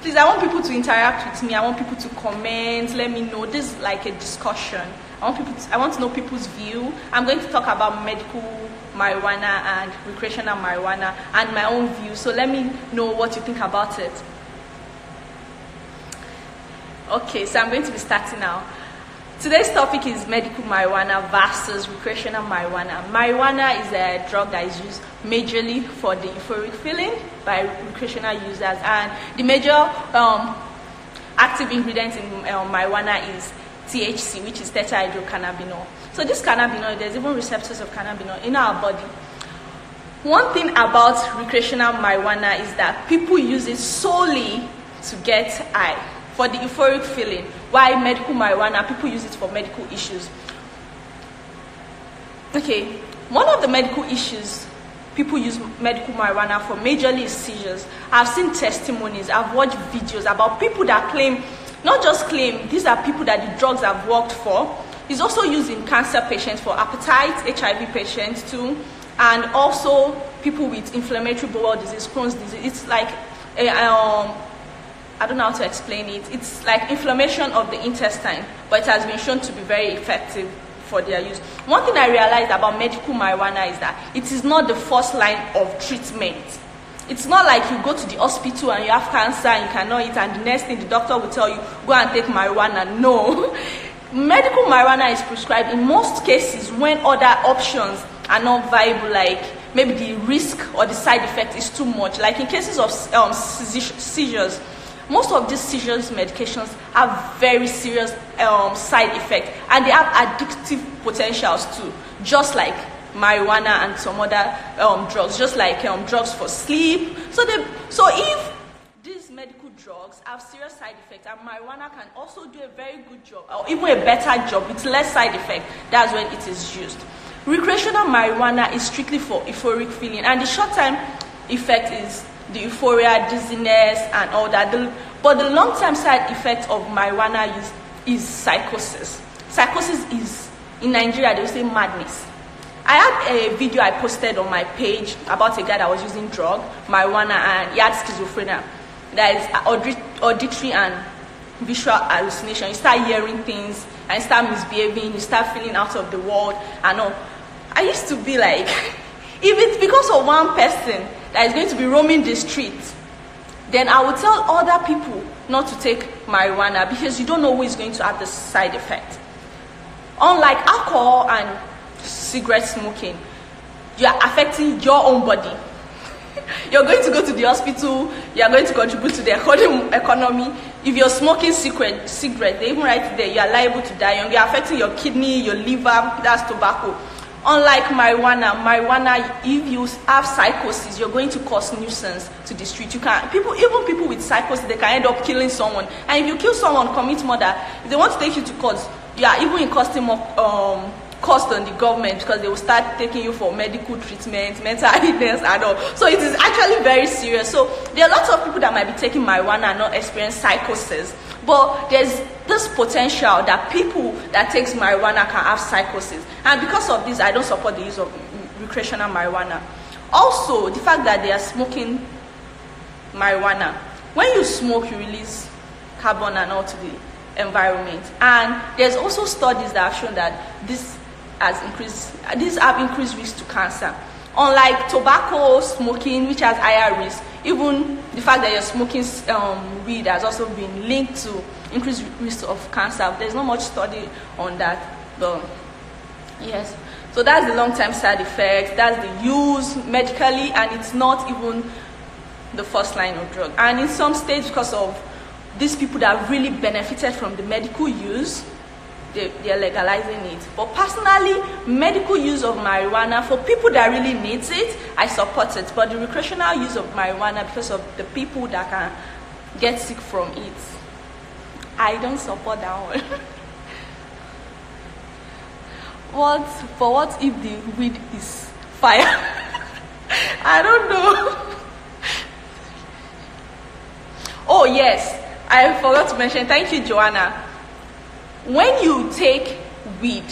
Please, I want people to interact with me. I want people to comment. Let me know. This is like a discussion. I want to know people's view. I'm going to talk about medical marijuana and recreational marijuana and my own view. So let me know what you think about it. Okay, so I'm going to be starting now. Today's topic is medical marijuana versus recreational marijuana. Marijuana is a drug that is used majorly for the euphoric feeling by recreational users, and the major active ingredient in marijuana is THC, which is tetrahydrocannabinol. So this cannabinol, there's even receptors of cannabinol in our body. One thing about recreational marijuana is that people use it solely to get high, for the euphoric feeling, while medical marijuana, people use it for medical issues. Okay, one of the medical issues people use medical marijuana for majorly is seizures. I've seen testimonies, I've watched videos about people that claim, not just claim, these are people that the drugs have worked for. It's also used in cancer patients, for appetite, HIV patients too, and also people with inflammatory bowel disease, Crohn's disease. It's like I don't know how to explain it. It's like inflammation of the intestine, but it has been shown to be very effective for their use. One thing I realized about medical marijuana is that it is not the first line of treatment. It's not like you go to the hospital and you have cancer and you cannot eat, and the next thing the doctor will tell you, go and take marijuana. No. Medical marijuana is prescribed in most cases when other options are not viable, like maybe the risk or the side effect is too much. Like in cases of seizures, most of these seizures medications have very serious side effects, and they have addictive potentials too, just like marijuana and some other drugs, just like drugs for sleep. So if these medical drugs have serious side effects, and marijuana can also do a very good job, or even a better job with less side effect, that's when it is used. Recreational marijuana is strictly for euphoric feeling, and the short-term effect is the euphoria, dizziness, and all that. But the long-term side effect of marijuana use is psychosis. Psychosis is, in Nigeria, they will say madness. I had a video I posted on my page about a guy that was using marijuana, and he had schizophrenia. That is auditory and visual hallucination. You start hearing things, and you start misbehaving, you start feeling out of the world, and all. I used to be like, if it's because of one person that is going to be roaming the streets, then I would tell other people not to take marijuana, because you don't know who is going to have the side effect. Unlike alcohol and cigarette smoking, you are affecting your own body. You're going to go to the hospital, you are going to contribute to the economy. If you're smoking cigarette, they even write it there, you are liable to die young. You're affecting your kidney, your liver, that's tobacco. Unlike marijuana, if you have psychosis, you're going to cause nuisance to the street. Even people with psychosis, they can end up killing someone. And if you kill someone, commit murder, if they want to take you to court, you are even costing more cost on the government, because they will start taking you for medical treatment, mental illness, and all. So it is actually very serious. So there are lots of people that might be taking marijuana and not experience psychosis. But there's this potential that people that takes marijuana can have psychosis. And because of this, I don't support the use of recreational marijuana. Also, the fact that they are smoking marijuana. When you smoke, you release carbon and all to the environment. And there's also studies that have shown that these have increased risk to cancer. Unlike tobacco smoking, which has higher risk, even the fact that you're smoking weed has also been linked to increased risk of cancer. There's not much study on that, but yes. So that's the long-term side effects. That's the use medically, and it's not even the first line of drug. And in some states, because of these people that really benefited from the medical use, they're legalizing it. But personally, medical use of marijuana, for people that really needs it, I support it. But the recreational use of marijuana, because of the people that can get sick from it, I don't support that one. What if the weed is fire? I don't know. Oh yes, I forgot to mention, thank you Joanna. When you take weed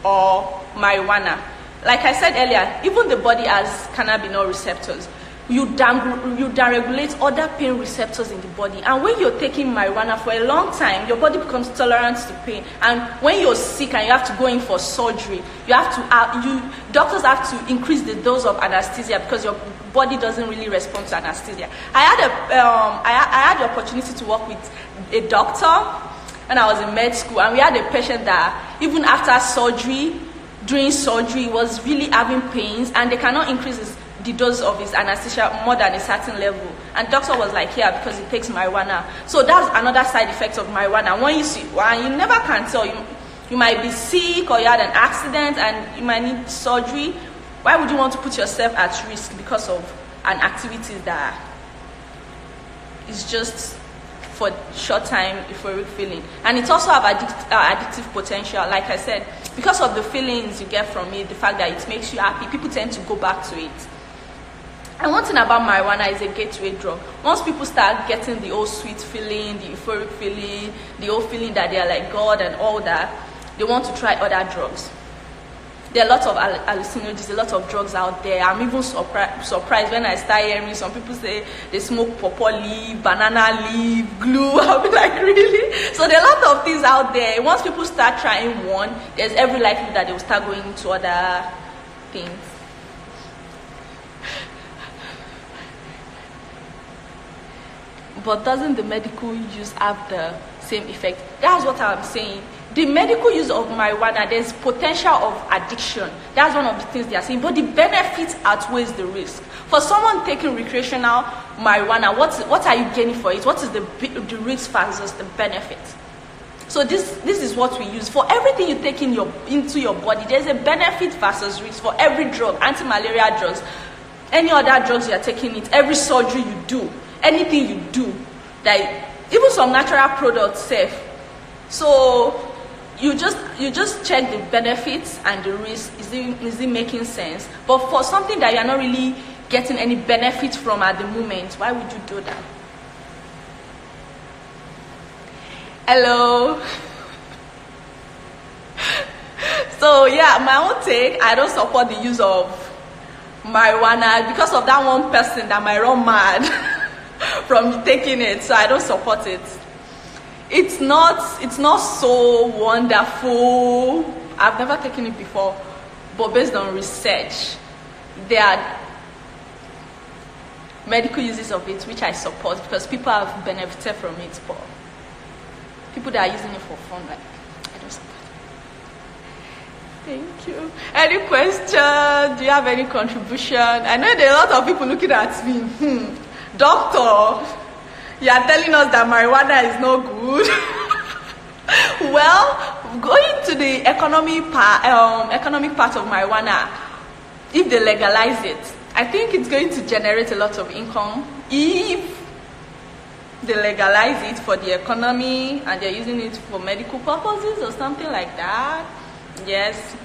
or marijuana, like I said earlier, even the body has cannabinol receptors. you downregulate other pain receptors in the body. And when you're taking marijuana for a long time, your body becomes tolerant to pain. And when you're sick and you have to go in for surgery, doctors have to increase the dose of anesthesia because your body doesn't really respond to anesthesia. I had the opportunity to work with a doctor when I was in med school, and we had a patient that even after surgery, during surgery, was really having pains, and they cannot increase the dose of his anesthesia more than a certain level. And doctor was like, yeah, because he takes marijuana. So that's another side effect of marijuana. When you see, you never can tell. You might be sick, or you had an accident and you might need surgery. Why would you want to put yourself at risk because of an activity that is just for short time euphoric feeling? And it also have addictive potential. Like I said, because of the feelings you get from it, the fact that it makes you happy, people tend to go back to it. And one thing about marijuana is a gateway drug. Once people start getting the whole sweet feeling, the euphoric feeling, the whole feeling that they are like God and all that, they want to try other drugs. There are lots of hallucinogens, a lot of drugs out there. I'm even surprised when I start hearing some people say they smoke pawpaw leaf, banana leaf, glue. I'll be like, really? So there are a lot of things out there. Once people start trying one, there's every likelihood that they will start going into other things. But doesn't the medical use have the same effect? That's what I'm saying. The medical use of marijuana, there's potential of addiction. That's one of the things they are saying. But the benefit outweighs the risk. For someone taking recreational marijuana, what are you gaining for it? What is the risk versus the benefit? So this is what we use. For everything you take into your body, there's a benefit versus risk. For every drug, anti-malaria drugs, any other drugs you are taking it, every surgery you do, anything you do, that even some natural products safe. So you just check the benefits and the risk. Is it making sense? But for something that you're not really getting any benefit from at the moment, why would you do that? Hello. So yeah, my own take, I don't support the use of marijuana because of that one person that might run mad from taking it. So I don't support it. It's not so wonderful. I've never taken it before, but based on research, there are medical uses of it which I support because people have benefited from it. But people that are using it for fun, like, I don't support it. Thank you. Any question? Do you have any contribution? I know there are a lot of people looking at me. Doctor, you are telling us that marijuana is no good. Well, going to the economic part of marijuana, if they legalize it, I think it's going to generate a lot of income. If they legalize it for the economy and they're using it for medical purposes or something like that, yes,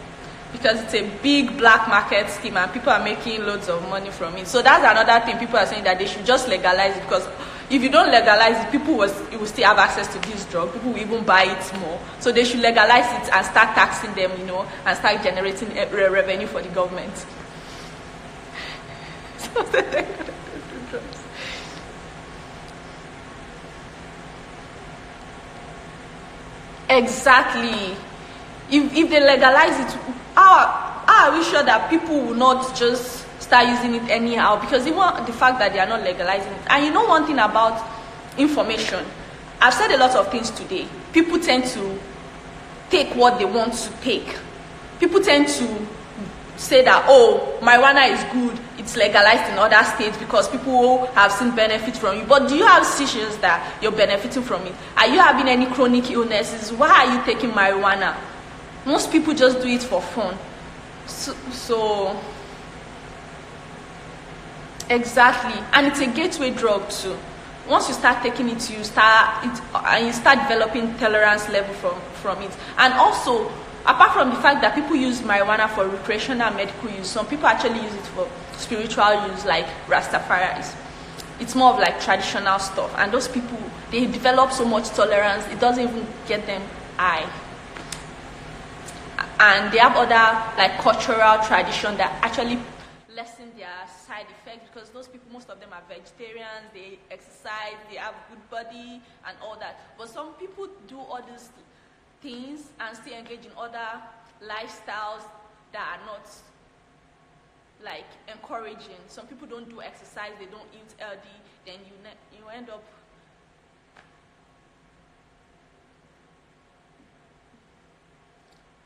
because it's a big black market scheme and people are making loads of money from it. So that's another thing. People are saying that they should just legalize it, because if you don't legalize it, people will still have access to this drug. People will even buy it more. So they should legalize it and start taxing them, and start generating revenue for the government. Exactly. If they legalize it, how are we sure that people will not just start using it anyhow? Because even the fact that they are not legalizing it. And one thing about information, I've said a lot of things today. People tend to take what they want to take. People tend to say that, oh, marijuana is good, it's legalized in other states because people have seen benefit from it. But do you have seizures that you're benefiting from it? Are you having any chronic illnesses? Why are you taking marijuana? Most people just do it for fun. So exactly. And it's a gateway drug too. Once you start taking it, you start developing tolerance level from it. And also, apart from the fact that people use marijuana for recreational and medical use, some people actually use it for spiritual use, like Rastafaris. It's more of like traditional stuff. And those people, they develop so much tolerance, it doesn't even get them high. And they have other like cultural tradition that actually lessen their side effects, because those people, most of them are vegetarians, they exercise, they have good body and all that. But some people do all these things and still engage in other lifestyles that are not like encouraging. Some people don't do exercise, they don't eat healthy, then you end up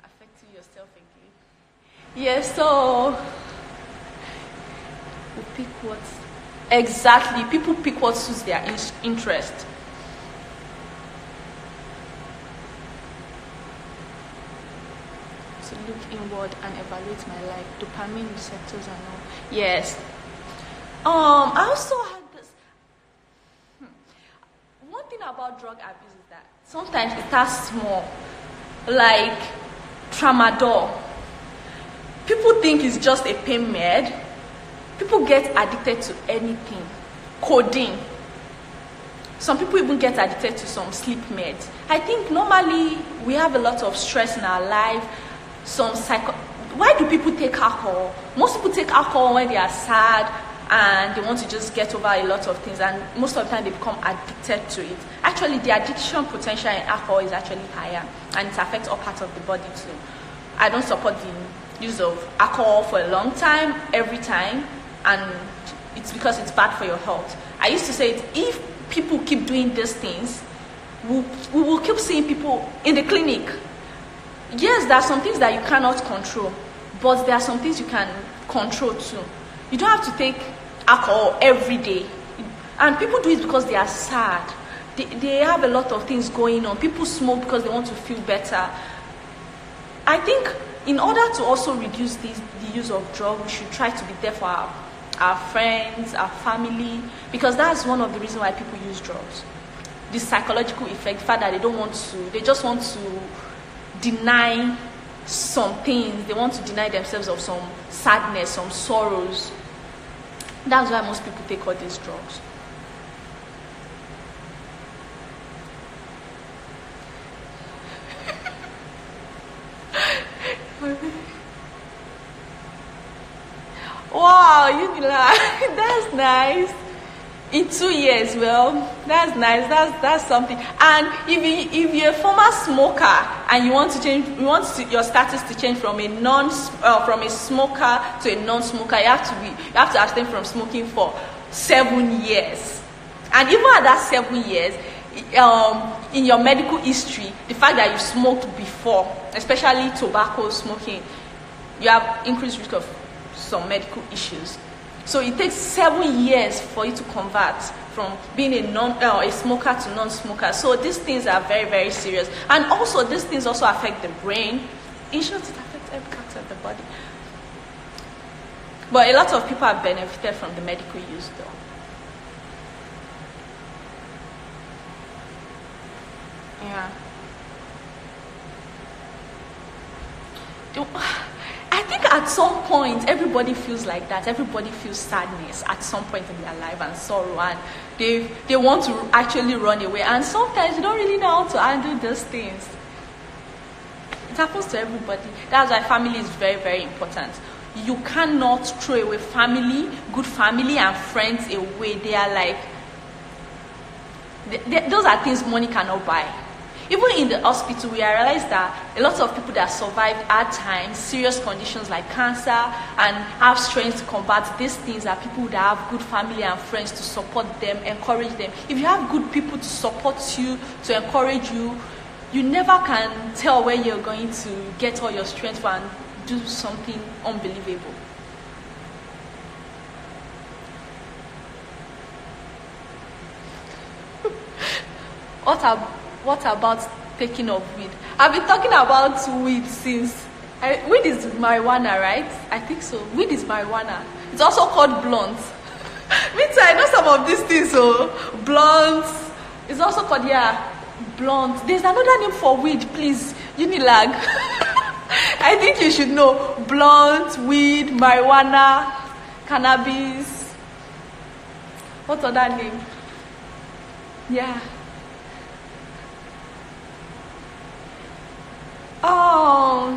affecting yourself again. Yes, so we pick what exactly people pick what suits their interest. So look inward and evaluate my life. Dopamine receptors and all. Yes. I also had this. One thing about drug abuse is that sometimes it starts small, like tramadol. People think it's just a pain med. People get addicted to anything. Codeine. Some people even get addicted to some sleep meds. I think normally we have a lot of stress in our life. Why do people take alcohol? Most people take alcohol when they are sad and they want to just get over a lot of things, and most of the time they become addicted to it. Actually, the addiction potential in alcohol is actually higher, and it affects all parts of the body too. I don't support the use of alcohol for a long time, every time, and it's because it's bad for your health. I used to say it, if people keep doing these things, we will keep seeing people in the clinic. Yes, there are some things that you cannot control, but there are some things you can control too. You don't have to take alcohol every day. And people do it because they are sad. They have a lot of things going on. People smoke because they want to feel better. I think in order to also reduce the use of drugs, we should try to be there for our friends, our family, because that's one of the reasons why people use drugs. The psychological effect, the fact that they just want to deny some things. They want to deny themselves of some sadness, some sorrows. That's why most people take all these drugs. Wow, that's nice. In 2 years, well, that's nice. That's something. And if you're a former smoker and you want to change, your status to change from a smoker to a non-smoker, you have to abstain from smoking for 7 years. And even at that 7 years, in your medical history, the fact that you smoked before, especially tobacco smoking, you have increased risk of some medical issues. So it takes 7 years for you to convert from being a smoker to non-smoker. So these things are very, very serious. And also, these things also affect the brain. In short, it affects every part of the body. But a lot of people have benefited from the medical use, though. Yeah. I think at some point everybody feels like that. Everybody feels sadness at some point in their life and sorrow, and they want to actually run away. And sometimes you don't really know how to handle those things. It happens to everybody. That's why family is very, very important. You cannot throw away family, good family, and friends away. They are like those are things money cannot buy. Even in the hospital, we realize that a lot of people that survived hard times, serious conditions like cancer, and have strength to combat these things are people that have good family and friends to support them, encourage them. If you have good people to support you, to encourage you, you never can tell where you're going to get all your strength from and do something unbelievable. What about taking of weed? I've been talking about weed since. Weed is marijuana, right? I think so. Weed is marijuana. It's also called blunt. Me too, I know some of these things. So blunt. It's also called blunt. There's another name for weed, please. Unilag. I think you should know. Blunt, weed, marijuana, cannabis. What's other name? Yeah. Oh,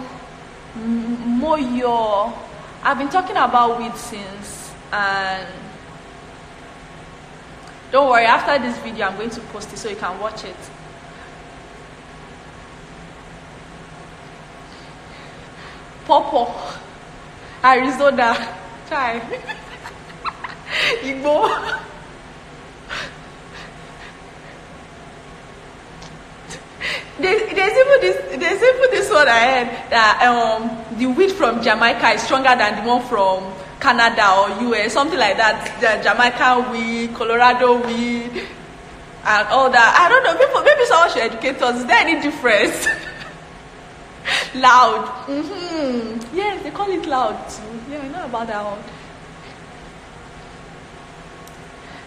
moyo. I've been talking about weed since, and don't worry, after this video I'm going to post it so you can watch it. Popo, Arizona, try. Igbo. There's even this one I heard that the weed from Jamaica is stronger than the one from Canada or US, something like that. The Jamaican weed, Colorado weed, and all that. I don't know. Maybe someone should educate us. Is there any difference? Loud. Yes, they call it loud too. Yeah, I know about that one.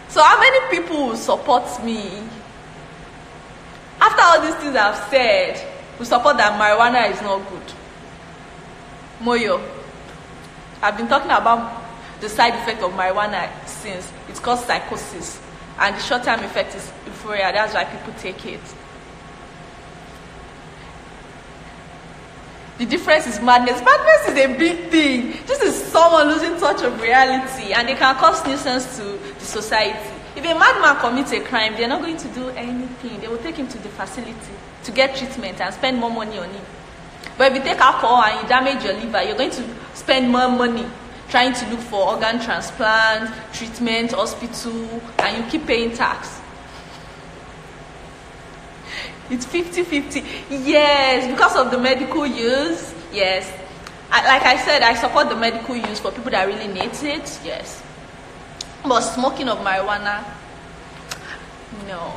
So how many people will support me? After all these things I've said, we support that marijuana is not good. Moyo, I've been talking about the side effect of marijuana since it causes psychosis, and the short-term effect is euphoria. That's why people take it. The difference is madness. Madness is a big thing. This is someone losing touch of reality, and they can cause nuisance to the society. If a madman commits a crime, they're not going to do anything. They will take him to the facility to get treatment and spend more money on him. But if you take alcohol and you damage your liver, you're going to spend more money trying to look for organ transplant, treatment, hospital, and you keep paying tax. It's 50-50. Yes, because of the medical use. Yes. Like I said, I support the medical use for people that really need it. Yes. But smoking of marijuana, no.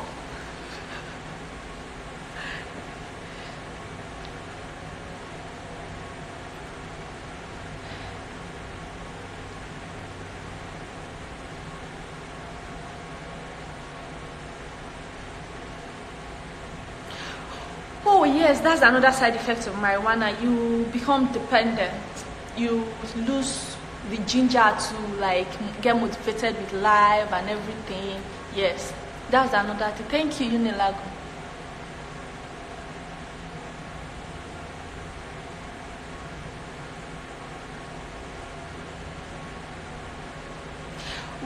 Oh yes, that's another side effect of marijuana. You become dependent. You lose the ginger to like get motivated with life and everything. Yes, that's another thing. Thank you, Unilago.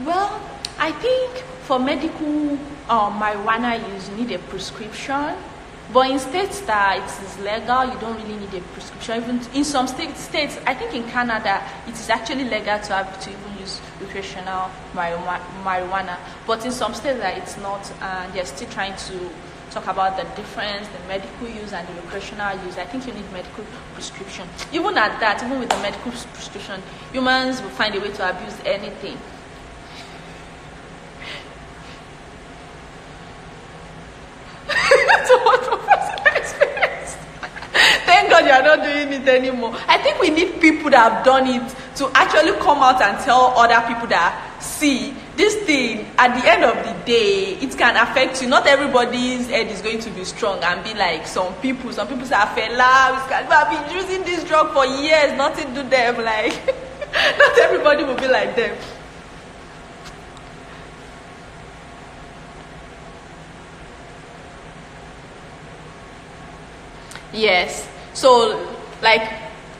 Well, I think for medical marijuana use, you need a prescription. But in states that it is legal, you don't really need a prescription. Even in some states, I think in Canada, it is actually legal to even use recreational marijuana. But in some states that it's not, and they're still trying to talk about the difference, the medical use and the recreational use. I think you need medical prescription. Even at that, even with the medical prescription, humans will find a way to abuse anything. Thank God you are not doing it anymore. I think we need people that have done it to actually come out and tell other people that, see, this thing, at the end of the day, it can affect you. Not everybody's head is going to be strong and be like some people say, fella, I've been using this drug for years, nothing to them. Like, not everybody will be like them. Yes. So, like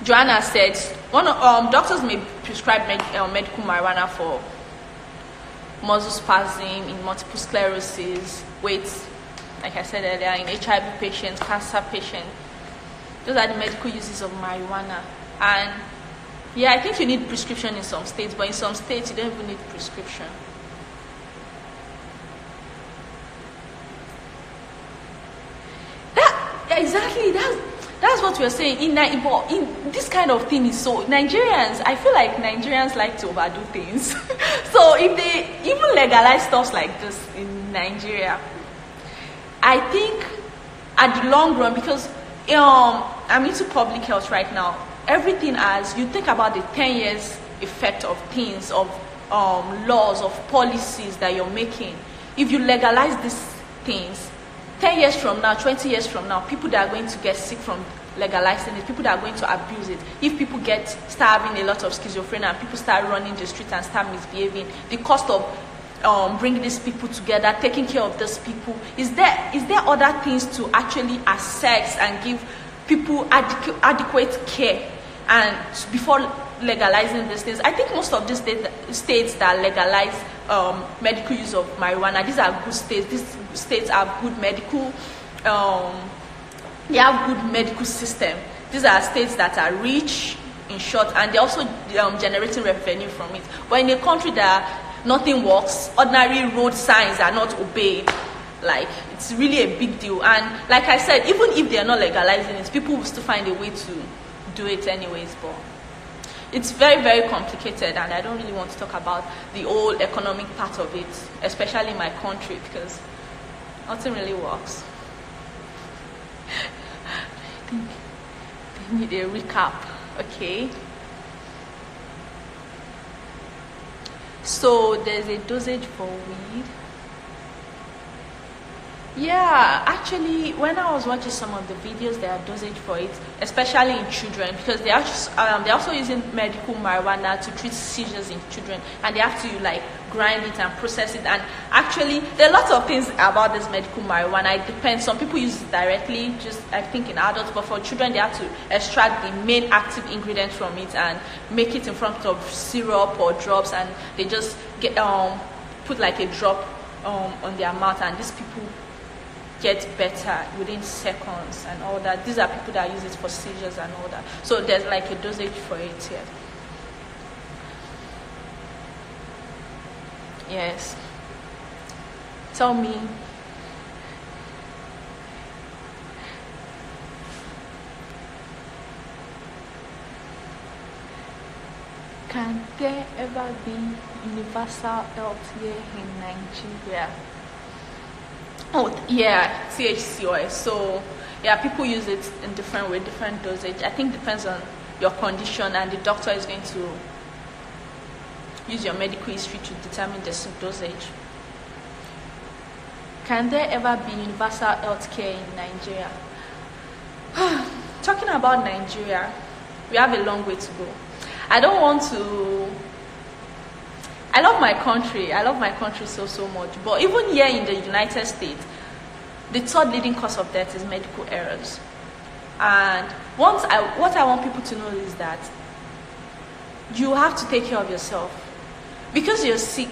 Joanna said, doctors may prescribe medical marijuana for muscle spasm, in multiple sclerosis, weight, like I said earlier, in HIV patients, cancer patients. Those are the medical uses of marijuana. And yeah, I think you need prescription in some states, but in some states you don't even need prescription. Exactly, that's what we're saying. In this kind of thing is so Nigerians. I feel like Nigerians like to overdo things. So if they even legalize stuff like this in Nigeria, I think at the long run, because I'm into public health right now. Everything as you think about the 10 years effect of things, of laws, of policies that you're making. If you legalize these things, 10 years from now, 20 years from now, people that are going to get sick from legalizing it, people that are going to abuse it, if people start having a lot of schizophrenia and people start running the streets and start misbehaving, the cost of bringing these people together, taking care of these people, is there other things to actually assess and give people adequate care and before legalizing these things. I think most of these states that legalize medical use of marijuana, these are good states. These states have good medical, they have good medical system. These are states that are rich, in short, and they're also generating revenue from it. But in a country that nothing works, ordinary road signs are not obeyed, like, it's really a big deal. And like I said, even if they're not legalizing it, people will still find a way to do it anyways. But it's very, very complicated, and I don't really want to talk about the whole economic part of it, especially in my country, because nothing really works. I think they need a recap. Okay, so there's a dosage for weed. Yeah, actually, when I was watching some of the videos, there are dosage for it, especially in children, because they're also using medical marijuana to treat seizures in children, and they have to like grind it and process it. And actually, there are lots of things about this medical marijuana. It depends. Some people use it directly, just I think in adults, but for children, they have to extract the main active ingredient from it and make it in front of syrup or drops, and they just get put like a drop on their mouth, and these people get better within seconds and all that. These are people that use it for seizures and all that. So there's like a dosage for it here. Yes. Tell me. Can there ever be universal health care in Nigeria? Oh yeah, THC oil. So yeah, people use it in different way, different dosage. I think depends on your condition, and the doctor is going to use your medical history to determine the dosage. Can there ever be universal health care in Nigeria? Talking about Nigeria, we have a long way to go. I don't want to. I love my country. I love my country so much. But even here in the United States, the third leading cause of death is medical errors. And what I want people to know is that you have to take care of yourself. Because you're sick,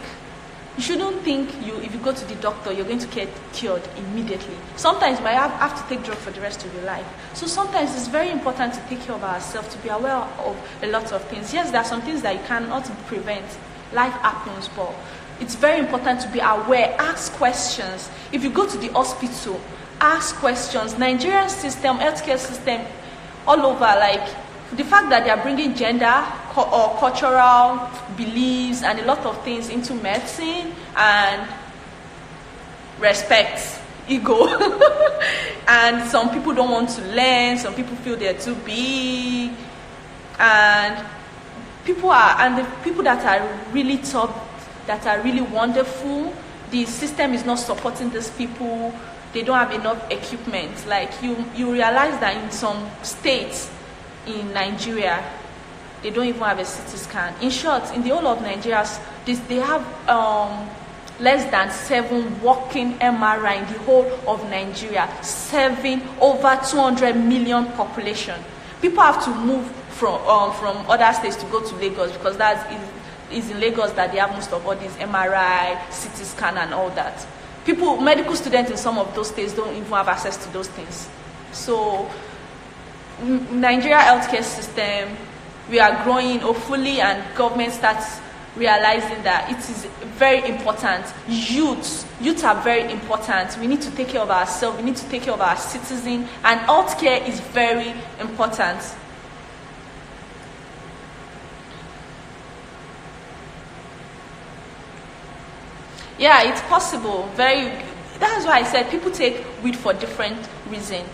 you shouldn't think if you go to the doctor, you're going to get cured immediately. Sometimes you might have to take drugs for the rest of your life. So sometimes it's very important to take care of ourselves, to be aware of a lot of things. Yes, there are some things that you cannot prevent. Life happens, but it's very important to be aware. Ask questions. If you go to the hospital, ask questions. Nigerian system, healthcare system, all over, like the fact that they are bringing gender or cultural beliefs and a lot of things into medicine, and respect, ego, and some people don't want to learn. Some people feel they're too big, and the people that are really top, that are really wonderful, the system is not supporting these people. They don't have enough equipment. Like you realize that in some states in Nigeria, they don't even have a CT scan. In short, in the whole of Nigeria, they have less than 7 working MRI in the whole of Nigeria, serving over 200 million population. People have to move from other states to go to Lagos, because is in Lagos that they have most of all these MRI, CT scan and all that. Medical students in some of those states don't even have access to those things. So Nigeria healthcare system, we are growing hopefully, and government starts realizing that it is very important. Youths are very important. We need to take care of ourselves, we need to take care of our citizens, and healthcare is very important. Yeah, it's possible. That's why I said people take weed for different reasons.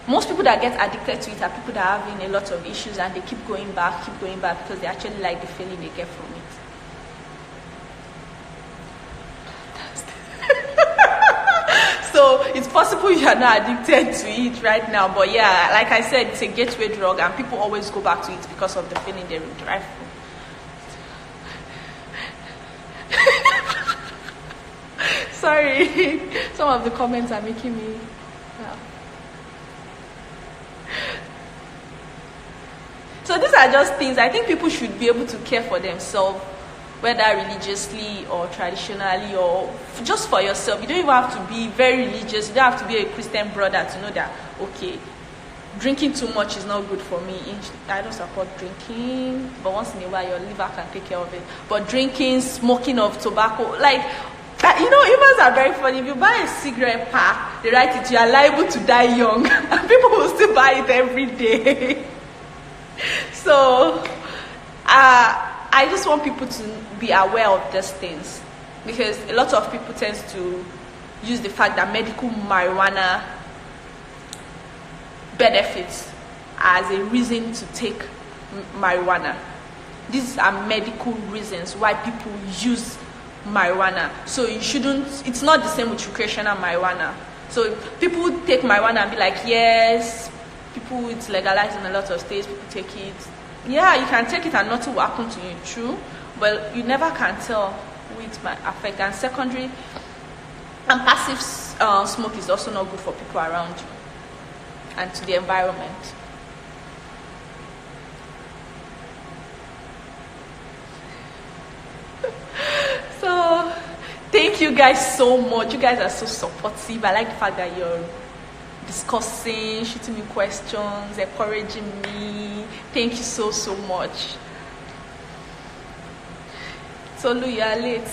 Most people that get addicted to it are people that are having a lot of issues, and they keep going back because they actually like the feeling they get from it. So it's possible you are not addicted to it right now, but yeah, like I said, it's a gateway drug, and people always go back to it because of the feeling they derive from. Sorry, some of the comments are making me So these are just things I think people should be able to care for themselves, whether religiously or traditionally or just for yourself. You don't even have to be very religious. You don't have to be a Christian brother to know that, okay, drinking too much is not good for me. I don't support drinking, but once in a while your liver can take care of it. But drinking, smoking of tobacco, like, you know, humans are very funny. If you buy a cigarette pack, they write it, you are liable to die young. And people will still buy it every day. So, I just want people to be aware of these things, because a lot of people tend to use the fact that medical marijuana benefits as a reason to take marijuana. These are medical reasons why people use marijuana. So you shouldn't, it's not the same with recreational marijuana. So people take marijuana and be like, yes, people, it's legalized in a lot of states, people take it. Yeah, you can take it and nothing will happen to you, true, but you never can tell who it might affect. And secondary, and passive smoke is also not good for people around you and to the environment. So thank you guys so much. You guys are so supportive. I like the fact that you're discussing, shooting me questions, encouraging me. Thank you so much. Tolu, you are late.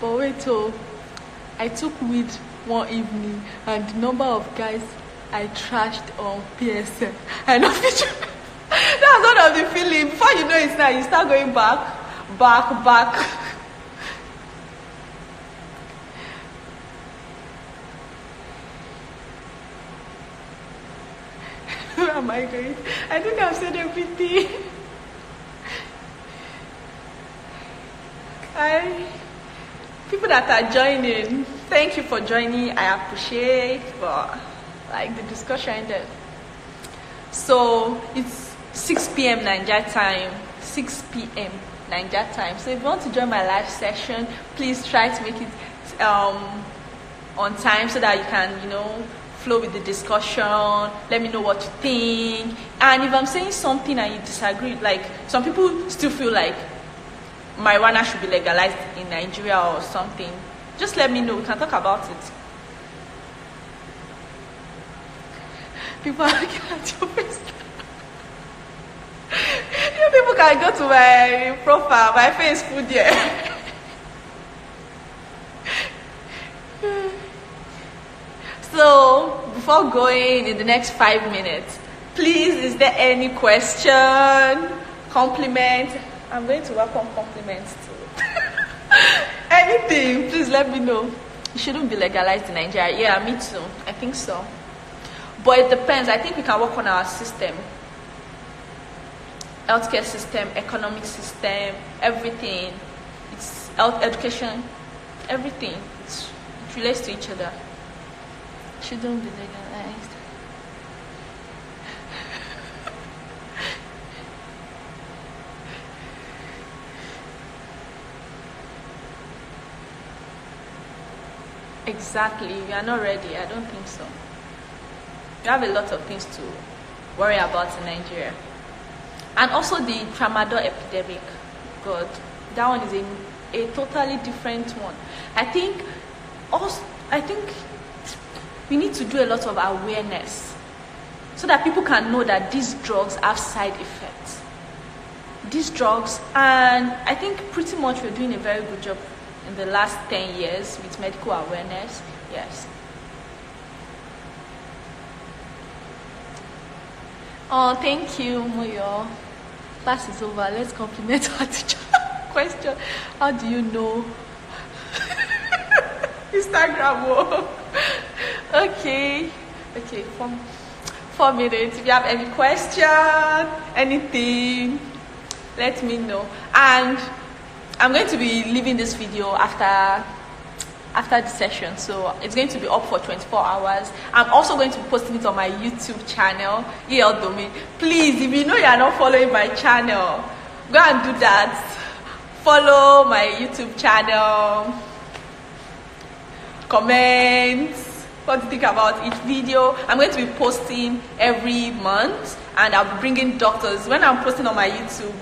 But wait, I took weed one evening and the number of guys I trashed on PSN. I know that's one of the feeling. Before you know it's now, you start going back. Where am I going? I think I've said everything. People that are joining, thank you for joining. I appreciate the discussion there. So it's 6 p.m. Niger time. 6 p.m. Niger time. So if you want to join my live session, please try to make it on time so that you can, flow with the discussion. Let me know what you think. And if I'm saying something and you disagree, like some people still feel like marijuana should be legalized in Nigeria or something, just let me know. We can talk about it. People are looking at your face. You people can go to my profile, my face food there. So before going in the next 5 minutes, please, is there any question, compliment? I'm going to welcome compliments too. Anything, please let me know. It shouldn't be legalized in Nigeria. Yeah, me too. I think so. But it depends. I think we can work on our system. Healthcare system, economic system, everything. It's health, education, everything. It relates to each other. It shouldn't be legalized. Exactly, we are not ready. I don't think so. We have a lot of things to worry about in Nigeria. And also the tramadol epidemic. God, that one is a totally different one. I think we need to do a lot of awareness so that people can know that these drugs have side effects. These drugs, and I think pretty much we're doing a very good job in the last 10 years with medical awareness. Yes. Oh, thank you, Moyo. Class is over. Let's compliment our teacher. Question: how do you know? Instagram. Okay. 4 minutes. If you have any question, anything, let me know. And I'm going to be leaving this video after the session, so it's going to be up for 24 hours. I'm also going to be posting it on my YouTube channel, EL Domain. Please, if you know you are not following my channel, go and do that. Follow my YouTube channel, comment, what to think about each video. I'm going to be posting every month, and I'll be bringing doctors. When I'm posting on my YouTube,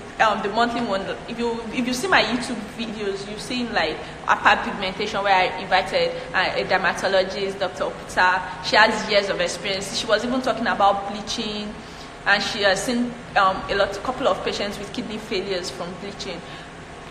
the monthly one, if you see my YouTube videos, you've seen like hyperpigmentation, where I invited a dermatologist, Dr. Okuta. She has years of experience. She was even talking about bleaching, and she has seen a couple of patients with kidney failures from bleaching,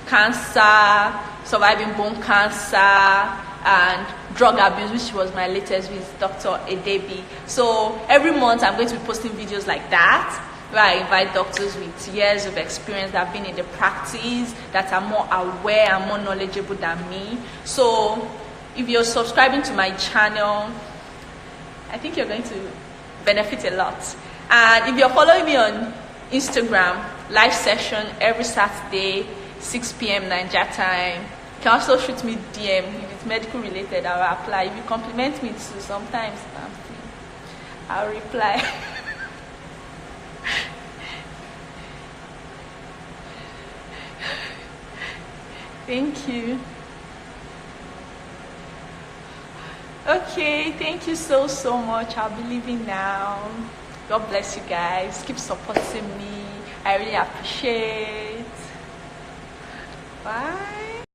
cancer, surviving bone cancer, and drug abuse, which was my latest with Dr. Edebi. So every month I'm going to be posting videos like that, where I invite doctors with years of experience that have been in the practice, that are more aware and more knowledgeable than me. So if you're subscribing to my channel, I think you're going to benefit a lot. And if you're following me on Instagram, live session every Saturday, 6 p.m. Nigeria time. You can also shoot me DM if it's medical related. I'll apply. If you compliment me too, sometimes I'll reply. Thank you. Okay, thank you so much. I'll be leaving now. God bless you guys. Keep supporting me. I really appreciate. Bye.